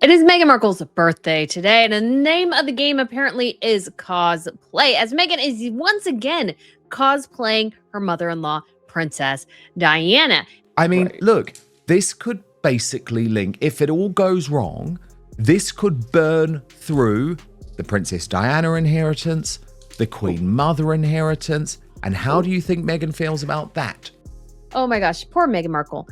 It is Meghan Markle's birthday today, and the name of the game apparently is cosplay, as Meghan is once again cosplaying her mother-in-law, Princess Diana. I mean, look, this could basically link, if it all goes wrong, this could burn through the Princess Diana inheritance, the Queen Mother inheritance, and how do you think Meghan feels about that? Oh my gosh, poor Meghan Markle.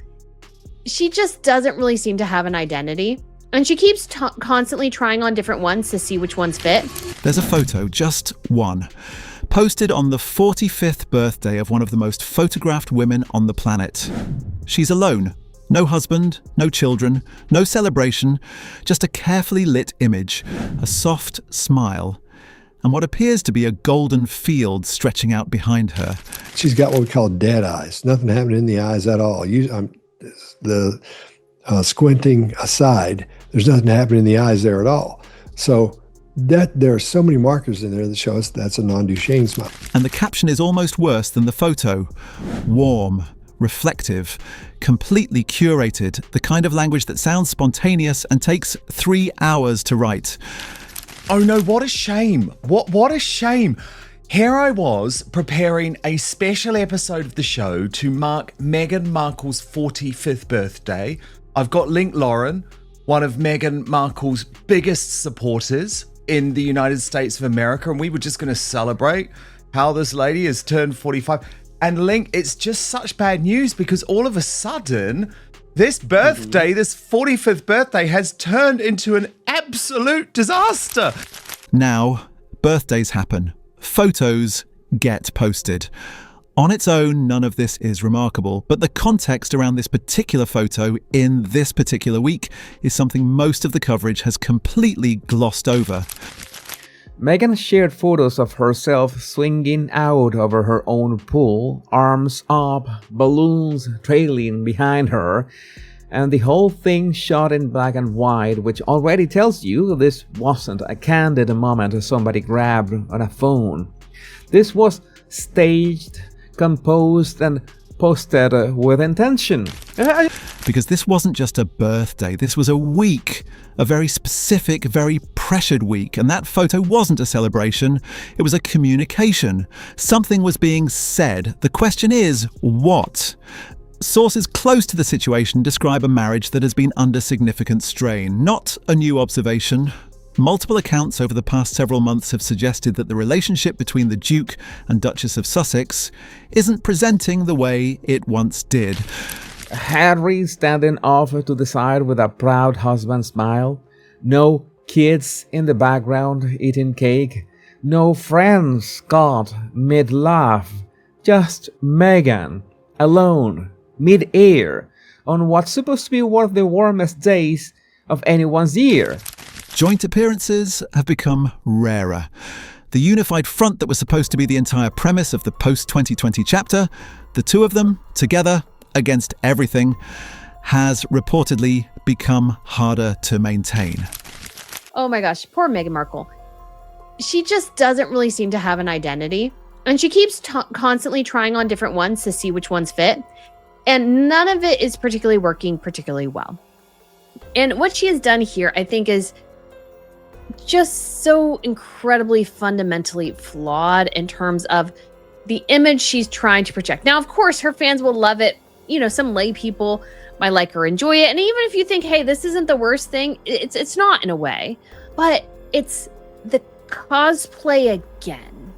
She just doesn't really seem to have an identity. And she keeps constantly trying on different ones to see which ones fit. There's a photo, just one, posted on the 45th birthday of one of the most photographed women on the planet. She's alone. No husband, no children, no celebration, just a carefully lit image, a soft smile, and what appears to be a golden field stretching out behind her. She's got what we call dead eyes. Nothing happening in the eyes at all. Squinting aside, there's nothing happening in the eyes there at all. So that there are so many markers in there that show us that's a non-Duchenne smile. And the caption is almost worse than the photo. Warm, reflective, completely curated, the kind of language that sounds spontaneous and takes 3 hours to write. Oh no, what a shame. What a shame. Here I was preparing a special episode of the show to mark Meghan Markle's 45th birthday. I've got Link Lauren, one of Meghan Markle's biggest supporters in the United States of America, and we were just going to celebrate how this lady has turned 45. And Link, it's just such bad news because all of a sudden, this birthday, this 45th birthday, has turned into an absolute disaster. Now, birthdays happen. Photos get posted. On its own, none of this is remarkable, but the context around this particular photo in this particular week is something most of the coverage has completely glossed over. Meghan shared photos of herself swinging out over her own pool, arms up, balloons trailing behind her, and the whole thing shot in black and white, which already tells you this wasn't a candid moment somebody grabbed on a phone. This was staged, composed, and posted with intention. Because this wasn't just a birthday, this was a week, a very specific, very pressured week, and that photo wasn't a celebration, it was a communication. Something was being said. The question is, what? Sources close to the situation describe a marriage that has been under significant strain, not a new observation. Multiple accounts over the past several months have suggested that the relationship between the Duke and Duchess of Sussex isn't presenting the way it once did. Harry standing off to the side with a proud husband smile. No kids in the background eating cake. No friends caught mid-laugh. Just Meghan, alone, mid-air, on what's supposed to be one of the warmest days of anyone's year. Joint appearances have become rarer. The unified front that was supposed to be the entire premise of the post-2020 chapter, the two of them, together, against everything, has reportedly become harder to maintain. Oh my gosh, poor Meghan Markle. She just doesn't really seem to have an identity. And she keeps constantly trying on different ones to see which ones fit. And none of it is particularly working particularly well. And what she has done here, I think, is just so incredibly fundamentally flawed in terms of the image she's trying to project. Now, of course, her fans will love it. You know, some lay people might like or enjoy it. And even if you think, hey, this isn't the worst thing, it's not in a way. But it's the cosplay again.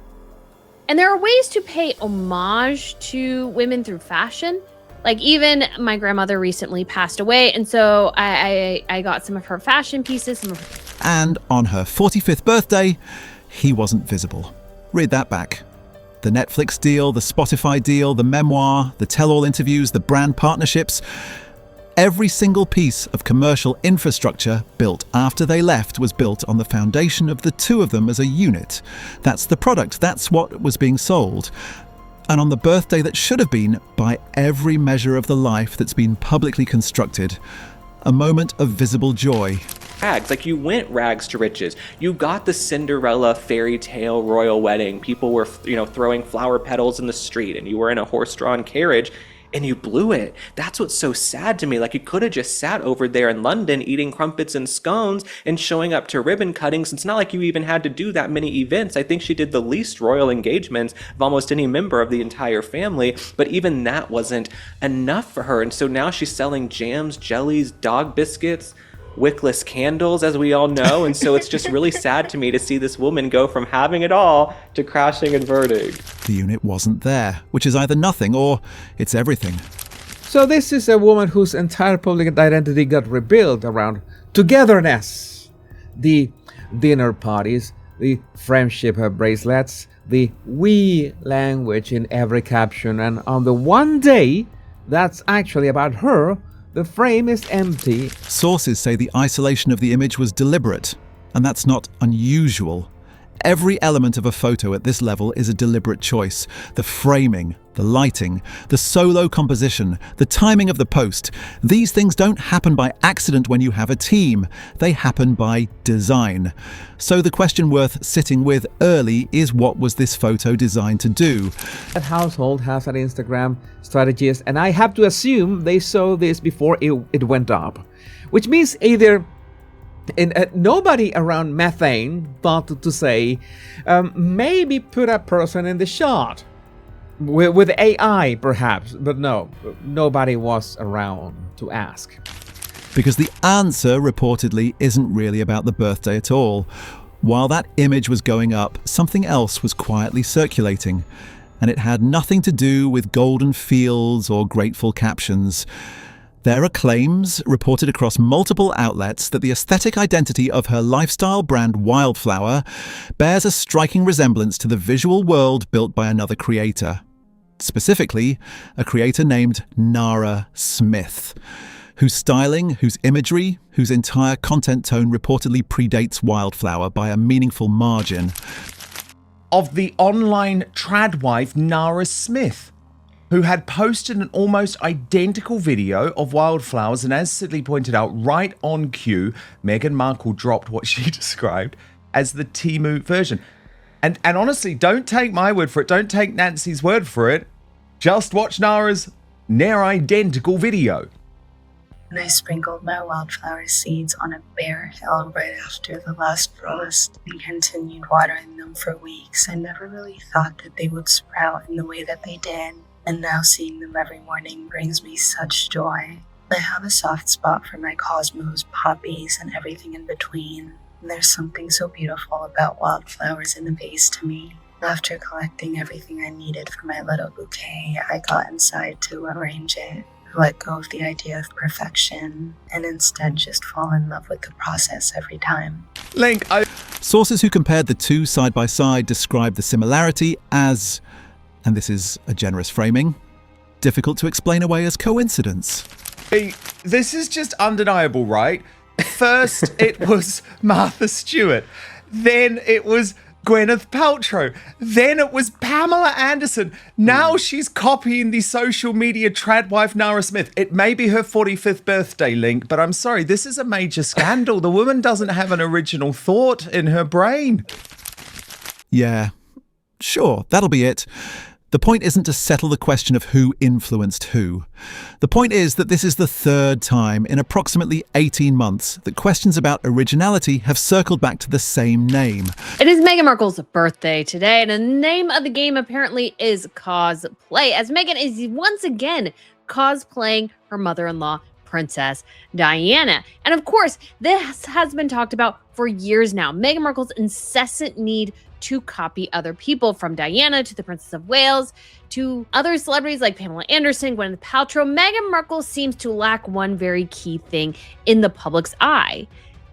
And there are ways to pay homage to women through fashion. Like, even my grandmother recently passed away, and so I got some of her fashion pieces. And on her 45th birthday, he wasn't visible. Read that back. The Netflix deal, the Spotify deal, the memoir, the tell-all interviews, the brand partnerships. Every single piece of commercial infrastructure built after they left was built on the foundation of the two of them as a unit. That's the product. That's what was being sold. And on the birthday that should have been, by every measure of the life that's been publicly constructed, a moment of visible joy. Rags, like you went rags to riches. You got the Cinderella fairy tale royal wedding. People were, throwing flower petals in the street, and you were in a horse-drawn carriage. and you blew it. That's what's so sad to me. Like, you could have just sat over there in London eating crumpets and scones and showing up to ribbon cuttings. It's not like you even had to do that many events. I think she did the least royal engagements of almost any member of the entire family, but even that wasn't enough for her. And so now she's selling jams, jellies, dog biscuits, wickless candles, as we all know. And so it's just really sad to me to see this woman go from having it all to crashing and burning. The unit wasn't there, which is either nothing or it's everything. So this is a woman whose entire public identity got rebuilt around togetherness. The dinner parties, the friendship bracelets, the we language in every caption, and on the one day that's actually about her, the frame is empty. Sources say the isolation of the image was deliberate, and that's not unusual. Every element of a photo at this level is a deliberate choice. The framing, the lighting, the solo composition, the timing of the post. These things don't happen by accident when you have a team. They happen by design. So the question worth sitting with early is, what was this photo designed to do? That household has an Instagram strategist, and I have to assume they saw this before it went up. Which means either nobody around Methane thought to say, maybe put a person in the shot. With AI, perhaps. But no, nobody was around to ask. Because the answer, reportedly, isn't really about the birthday at all. While that image was going up, something else was quietly circulating. And it had nothing to do with golden fields or grateful captions. There are claims, reported across multiple outlets, that the aesthetic identity of her lifestyle brand Wildflower bears a striking resemblance to the visual world built by another creator. Specifically, a creator named Nara Smith, whose styling, whose imagery, whose entire content tone reportedly predates Wildflower by a meaningful margin. Of the online trad wife Nara Smith, who had posted an almost identical video of Wildflowers, and as Sidley pointed out, right on cue, Meghan Markle dropped what she described as the Temu version. And honestly, don't take my word for it, don't take Nancy's word for it, just watch Nara's near-identical video. And I sprinkled my wildflower seeds on a bare hill right after the last frost and continued watering them for weeks. I never really thought that they would sprout in the way that they did. And now seeing them every morning brings me such joy. I have a soft spot for my cosmos, poppies, and everything in between. And there's something so beautiful about wildflowers in a vase to me. After collecting everything I needed for my little bouquet, I got inside to arrange it, let go of the idea of perfection, and instead just fall in love with the process every time. Sources who compared the two side by side described the similarity as, and this is a generous framing, difficult to explain away as coincidence. This is just undeniable, right? First, it was Martha Stewart. Then it was Gwyneth Paltrow. Then it was Pamela Anderson. Now she's copying the social media trad wife Nara Smith. It may be her 45th birthday, Link, but I'm sorry, this is a major scandal. The woman doesn't have an original thought in her brain. Yeah, sure, that'll be it. The point isn't to settle the question of who influenced who. The point is that this is the third time in approximately 18 months that questions about originality have circled back to the same name. It is Meghan Markle's birthday today, and the name of the game apparently is cosplay, as Meghan is once again cosplaying her mother-in-law, Princess Diana. And of course, this has been talked about for years now. Meghan Markle's incessant need to copy other people, from Diana to the Princess of Wales to other celebrities like Pamela Anderson, Gwyneth Paltrow. Meghan Markle seems to lack one very key thing in the public's eye,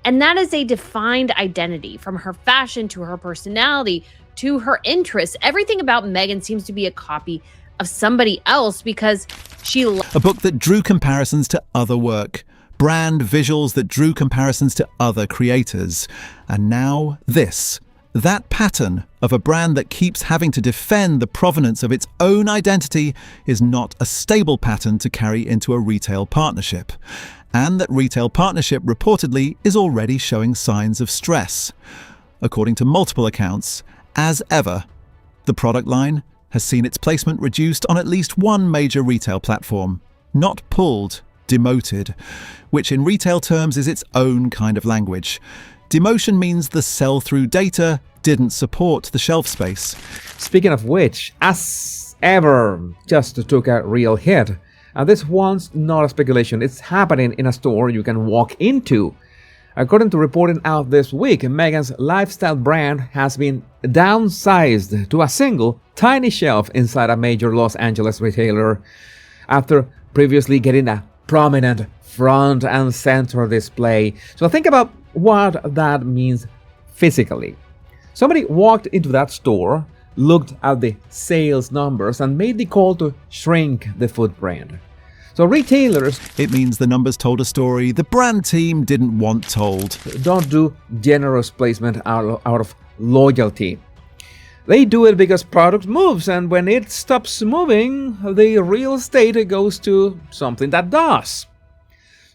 and that is a defined identity. From her fashion to her personality to her interests, everything about Meghan seems to be a copy of somebody else because she... A book that drew comparisons to other work. Brand visuals that drew comparisons to other creators. And now this. That pattern of a brand that keeps having to defend the provenance of its own identity is not a stable pattern to carry into a retail partnership. And that retail partnership reportedly is already showing signs of stress. According to multiple accounts, as ever, the product line has seen its placement reduced on at least one major retail platform. Not pulled, demoted, which in retail terms is its own kind of language. Demotion means the sell-through data didn't support the shelf space. Speaking of which, As Ever just took a real hit. And this one's not a speculation, it's happening in a store you can walk into. According to reporting out this week, Meghan's lifestyle brand has been downsized to a single, tiny shelf inside a major Los Angeles retailer after previously getting a prominent front and center display. So think about what that means physically. Somebody walked into that store, looked at the sales numbers, and made the call to shrink the footprint. So retailers, It means the numbers told a story the brand team didn't want told. don't do generous placement out of loyalty. They do it because product moves, and when it stops moving, the real estate goes to something that does.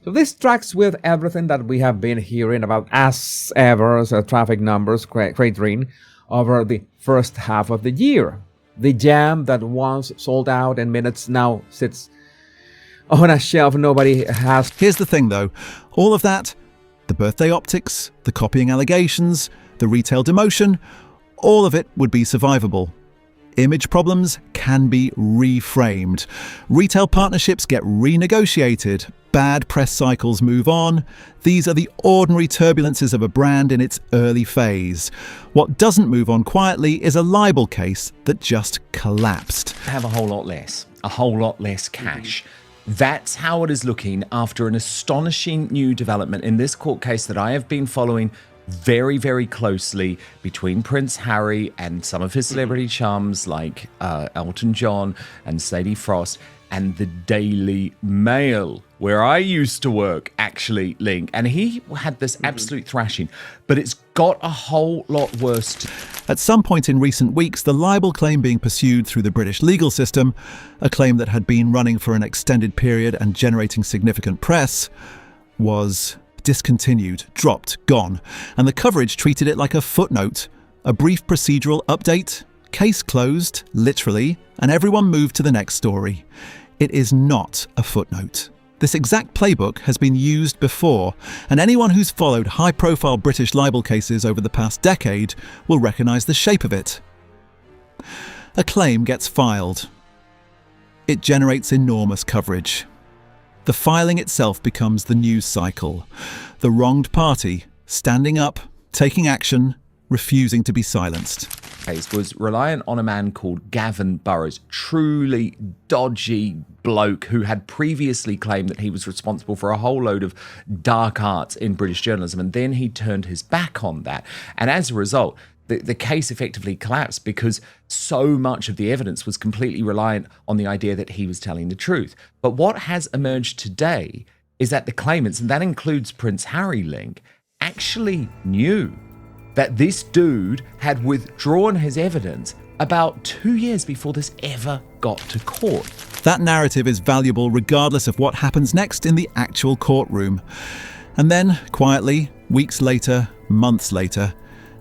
So this tracks with everything that we have been hearing about As Ever's traffic numbers cratering over the first half of the year. The jam that once sold out in minutes now sits on a shelf nobody has. Here's the thing though, all of that, the birthday optics, the copying allegations, the retail demotion, all of it would be survivable. Image problems can be reframed. Retail partnerships get renegotiated. Bad press cycles move on. These are the ordinary turbulences of a brand in its early phase. What doesn't move on quietly is a libel case that just collapsed. Have a whole lot less cash. That's how it is looking after an astonishing new development in this court case that I have been following very, very closely between Prince Harry and some of his celebrity chums like Elton John and Sadie Frost, and the Daily Mail, where I used to work, actually, Link. And he had this absolute thrashing, but it's got a whole lot worse. At some point in recent weeks, the libel claim being pursued through the British legal system, a claim that had been running for an extended period and generating significant press, was discontinued, dropped, gone, and the coverage treated it like a footnote, a brief procedural update, case closed, literally, and everyone moved to the next story. It is not a footnote. This exact playbook has been used before, and anyone who's followed high-profile British libel cases over the past decade will recognise the shape of it. A claim gets filed. It generates enormous coverage. The filing itself becomes the news cycle. The wronged party standing up, taking action, refusing to be silenced. Case was reliant on a man called Gavin Burrows, truly dodgy bloke who had previously claimed that he was responsible for a whole load of dark arts in British journalism, and then he turned his back on that. And as a result, the case effectively collapsed because so much of the evidence was completely reliant on the idea that he was telling the truth. But what has emerged today is that the claimants, and that includes Prince Harry, Link, actually knew that this dude had withdrawn his evidence about 2 years before this ever got to court. That narrative is valuable regardless of what happens next in the actual courtroom. And then, quietly, weeks later, months later,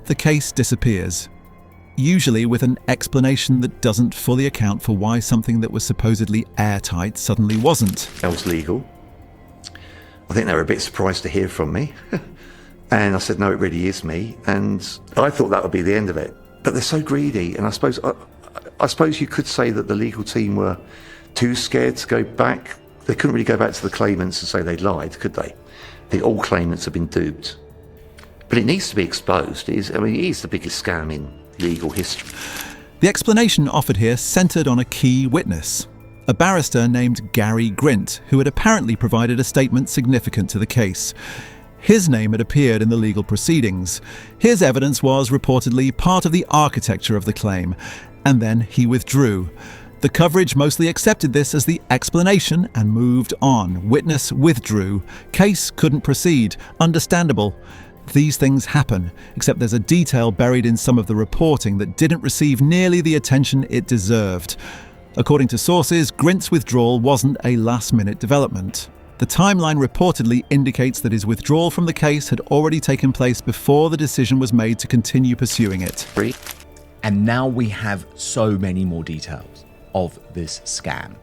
the case disappears. Usually with an explanation that doesn't fully account for why something that was supposedly airtight suddenly wasn't. Else legal. I think they were a bit surprised to hear from me. And I said, no, it really is me. And I thought that would be the end of it. But they're so greedy. And I suppose you could say that the legal team were too scared to go back. They couldn't really go back to the claimants and say they lied, could they? All claimants have been duped. But it needs to be exposed. It is the biggest scam in legal history. The explanation offered here centred on a key witness, a barrister named Gary Grint, who had apparently provided a statement significant to the case. His name had appeared in the legal proceedings. His evidence was reportedly part of the architecture of the claim, and then he withdrew. The coverage mostly accepted this as the explanation and moved on. Witness withdrew. Case couldn't proceed. Understandable. These things happen, except there's a detail buried in some of the reporting that didn't receive nearly the attention it deserved. According to sources, Grint's withdrawal wasn't a last-minute development. The timeline reportedly indicates that his withdrawal from the case had already taken place before the decision was made to continue pursuing it. And now we have so many more details of this scam.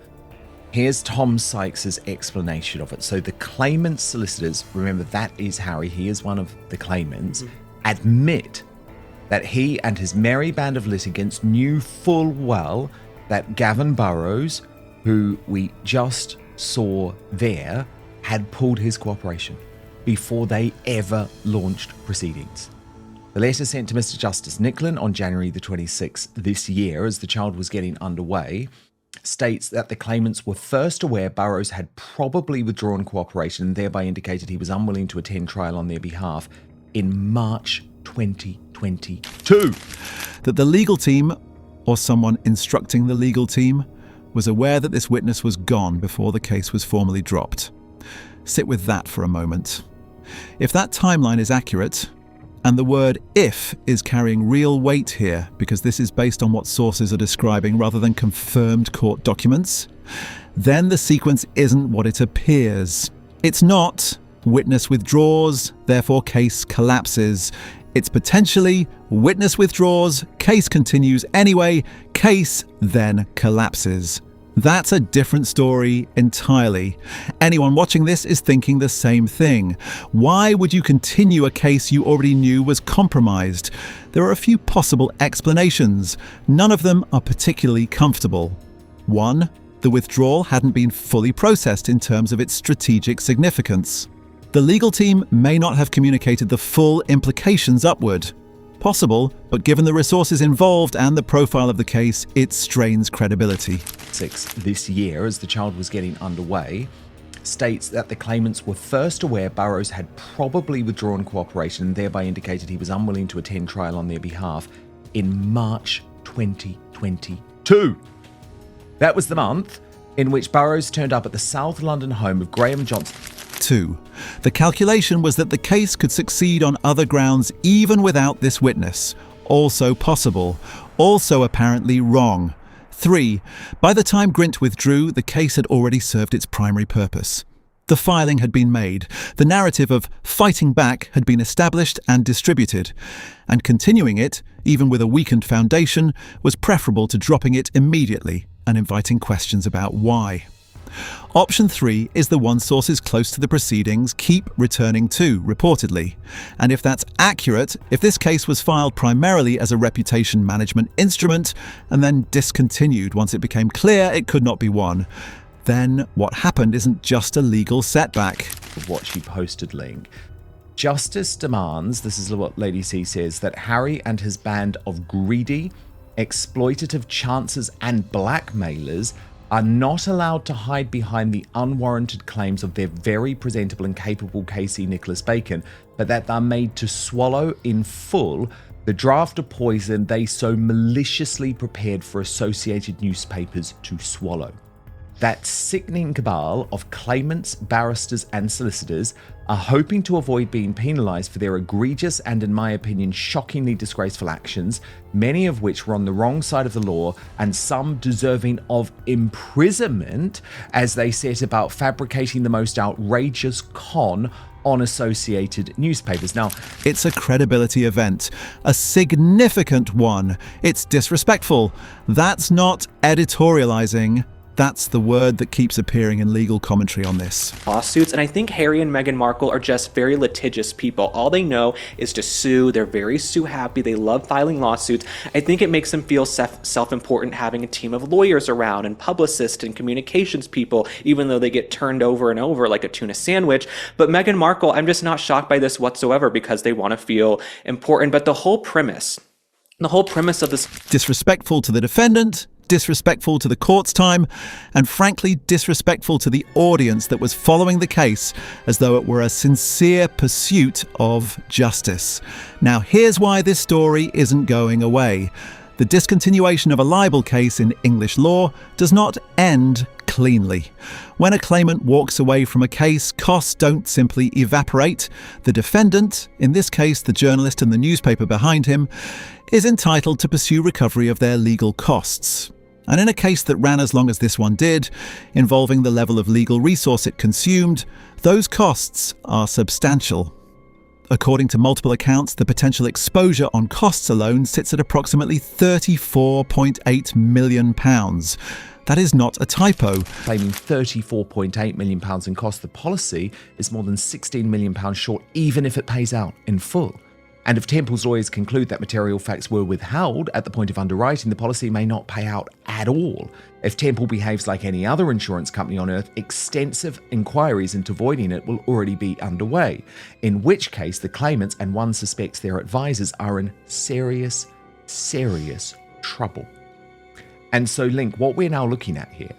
Here's Tom Sykes' explanation of it. So the claimant's solicitors, remember that is Harry, he is one of the claimants, admit that he and his merry band of litigants knew full well that Gavin Burrows, who we just saw there, had pulled his cooperation before they ever launched proceedings. The letter sent to Mr. Justice Nicklin on January the 26th this year, as the child was getting underway, states that the claimants were first aware Burrows had probably withdrawn cooperation and thereby indicated he was unwilling to attend trial on their behalf in March 2022. That the legal team, or someone instructing the legal team, was aware that this witness was gone before the case was formally dropped. Sit with that for a moment. If that timeline is accurate, and the word if is carrying real weight here because this is based on what sources are describing rather than confirmed court documents, then the sequence isn't what it appears. It's not witness withdraws, therefore case collapses. It's potentially witness withdraws, case continues anyway, case then collapses. That's a different story entirely. Anyone watching this is thinking the same thing. Why would you continue a case you already knew was compromised? There are a few possible explanations. None of them are particularly comfortable. 1. The withdrawal hadn't been fully processed in terms of its strategic significance. The legal team may not have communicated the full implications upward. Possible, but given the resources involved and the profile of the case, it strains credibility. This year, as the child was getting underway, states that the claimants were first aware Burrows had probably withdrawn cooperation and thereby indicated he was unwilling to attend trial on their behalf in March 2022. That was the month in which Burrows turned up at the South London home of Graham Johnson. 2. The calculation was that the case could succeed on other grounds even without this witness. Also possible. Also apparently wrong. 3. By the time Grint withdrew, the case had already served its primary purpose. The filing had been made. The narrative of fighting back had been established and distributed. And continuing it, even with a weakened foundation, was preferable to dropping it immediately and inviting questions about why. Option 3 is the one sources close to the proceedings keep returning to, reportedly. And if that's accurate, if this case was filed primarily as a reputation management instrument and then discontinued once it became clear it could not be won, then what happened isn't just a legal setback. What she posted link. Justice demands, this is what Lady C says, that Harry and his band of greedy, exploitative chancers and blackmailers are not allowed to hide behind the unwarranted claims of their very presentable and capable Casey Nicholas Bacon, but that they're made to swallow in full the draught of poison they so maliciously prepared for Associated newspapers to swallow. That sickening cabal of claimants, barristers and solicitors are hoping to avoid being penalised for their egregious and, in my opinion, shockingly disgraceful actions, many of which were on the wrong side of the law and some deserving of imprisonment as they set about fabricating the most outrageous con on Associated newspapers. Now, it's a credibility event, a significant one. It's disrespectful. That's not editorializing. That's the word that keeps appearing in legal commentary on this. Lawsuits, and I think Harry and Meghan Markle are just very litigious people. All they know is to sue. They're very sue-happy. They love filing lawsuits. I think it makes them feel self-important having a team of lawyers around and publicists and communications people, even though they get turned over and over like a tuna sandwich. But Meghan Markle, I'm just not shocked by this whatsoever because they want to feel important. But the whole premise of this... Disrespectful to the defendant, disrespectful to the court's time, and frankly disrespectful to the audience that was following the case as though it were a sincere pursuit of justice. Now here's why this story isn't going away. The discontinuation of a libel case in English law does not end cleanly. When a claimant walks away from a case, costs don't simply evaporate. The defendant, in this case the journalist and the newspaper behind him, is entitled to pursue recovery of their legal costs. And in a case that ran as long as this one did, involving the level of legal resource it consumed, those costs are substantial. According to multiple accounts, the potential exposure on costs alone sits at approximately £34.8 million. That is not a typo. Claiming £34.8 million in cost, the policy is more than £16 million short, even if it pays out in full. And if Temple's lawyers conclude that material facts were withheld at the point of underwriting, the policy may not pay out at all. If Temple behaves like any other insurance company on earth, extensive inquiries into voiding it will already be underway, in which case the claimants, and one suspects their advisors, are in serious, serious trouble. And so, Link, what we're now looking at here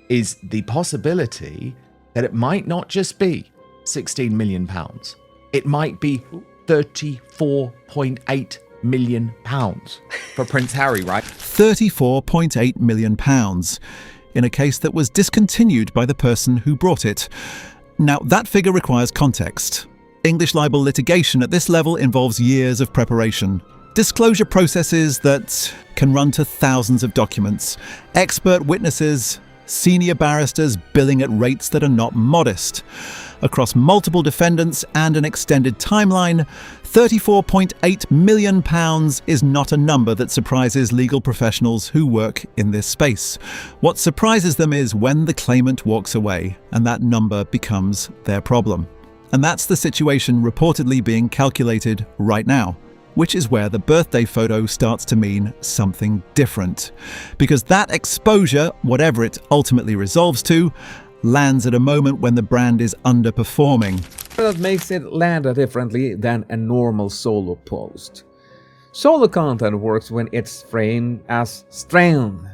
is the possibility that it might not just be £16 million. It might be £34.8 million for Prince Harry, right? £34.8 million in a case that was discontinued by the person who brought it. Now, that figure requires context. English libel litigation at this level involves years of preparation. Disclosure processes that can run to thousands of documents. Expert witnesses, senior barristers billing at rates that are not modest. Across multiple defendants and an extended timeline, £34.8 million is not a number that surprises legal professionals who work in this space. What surprises them is when the claimant walks away and that number becomes their problem. And that's the situation reportedly being calculated right now, which is where the birthday photo starts to mean something different. Because that exposure, whatever it ultimately resolves to, lands at a moment when the brand is underperforming. That makes it land differently than a normal solo post. Solo content works when it's framed as strength.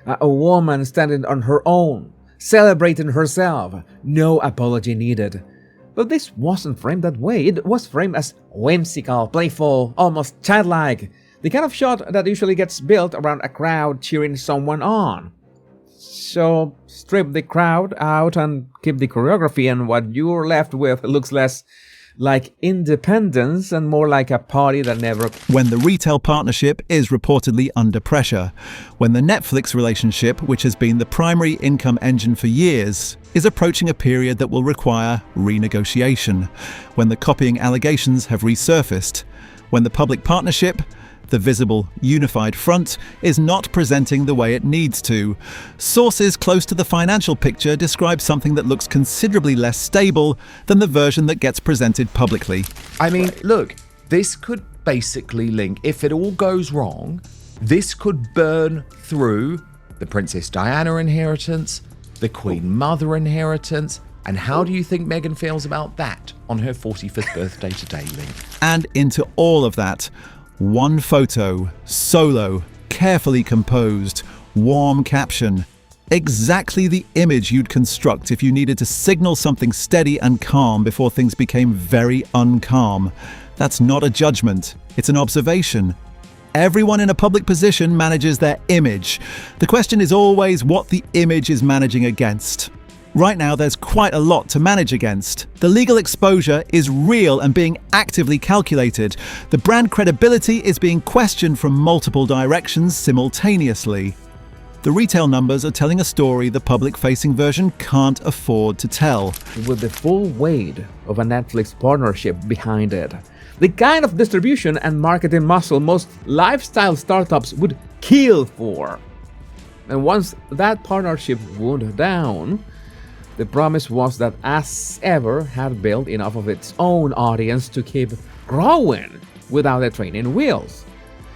A woman standing on her own, celebrating herself, no apology needed. But this wasn't framed that way. It was framed as whimsical, playful, almost childlike. The kind of shot that usually gets built around a crowd cheering someone on. So strip the crowd out and keep the choreography, and what you're left with looks less like independence and more like a party that never... When the retail partnership is reportedly under pressure. When the Netflix relationship, which has been the primary income engine for years, is approaching a period that will require renegotiation. When the copying allegations have resurfaced. When the public partnership, the visible, unified front, is not presenting the way it needs to. Sources close to the financial picture describe something that looks considerably less stable than the version that gets presented publicly. I mean, look, this could basically link, if it all goes wrong, this could burn through the Princess Diana inheritance, the Queen Mother inheritance, and how do you think Meghan feels about that on her 45th birthday today, Link? And into all of that, one photo, solo, carefully composed, warm caption. Exactly the image you'd construct if you needed to signal something steady and calm before things became very uncalm. That's not a judgment, it's an observation. Everyone in a public position manages their image. The question is always what the image is managing against. Right now, there's quite a lot to manage against. The legal exposure is real and being actively calculated. The brand credibility is being questioned from multiple directions simultaneously. The retail numbers are telling a story the public-facing version can't afford to tell. With the full weight of a Netflix partnership behind it. The kind of distribution and marketing muscle most lifestyle startups would kill for. And once that partnership wound down, the promise was that As Ever had built enough of its own audience to keep growing without a training wheels.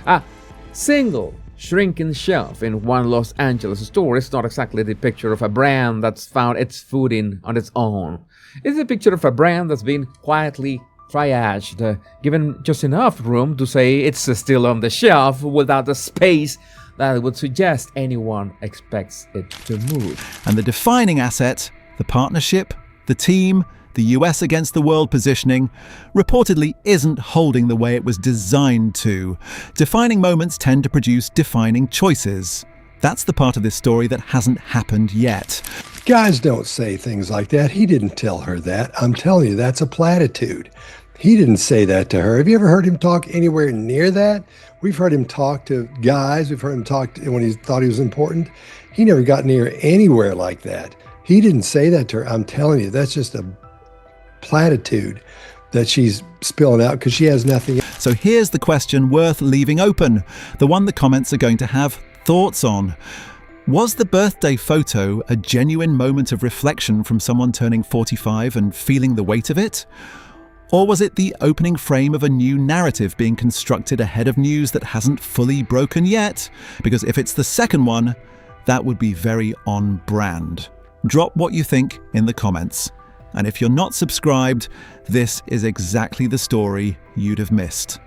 A single shrinking shelf in one Los Angeles store is not exactly the picture of a brand that's found its footing on its own. It's a picture of a brand that's been quietly triaged, given just enough room to say it's still on the shelf without the space that would suggest anyone expects it to move. And the defining asset, the partnership, the team, the US against the world positioning, reportedly isn't holding the way it was designed to. Defining moments tend to produce defining choices. That's the part of this story that hasn't happened yet. Guys don't say things like that. He didn't tell her that. I'm telling you, that's a platitude. He didn't say that to her. Have you ever heard him talk anywhere near that? We've heard him talk to guys. We've heard him talk when he thought he was important. He never got near anywhere like that. He didn't say that to her. I'm telling you, that's just a platitude. that she's spilling out because she has nothing. So here's the question worth leaving open, the one the comments are going to have thoughts on. Was the birthday photo a genuine moment of reflection from someone turning 45 and feeling the weight of it? Or was it the opening frame of a new narrative being constructed ahead of news that hasn't fully broken yet? Because if it's the second one, that would be very on brand. Drop what you think in the comments. And if you're not subscribed, this is exactly the story you'd have missed.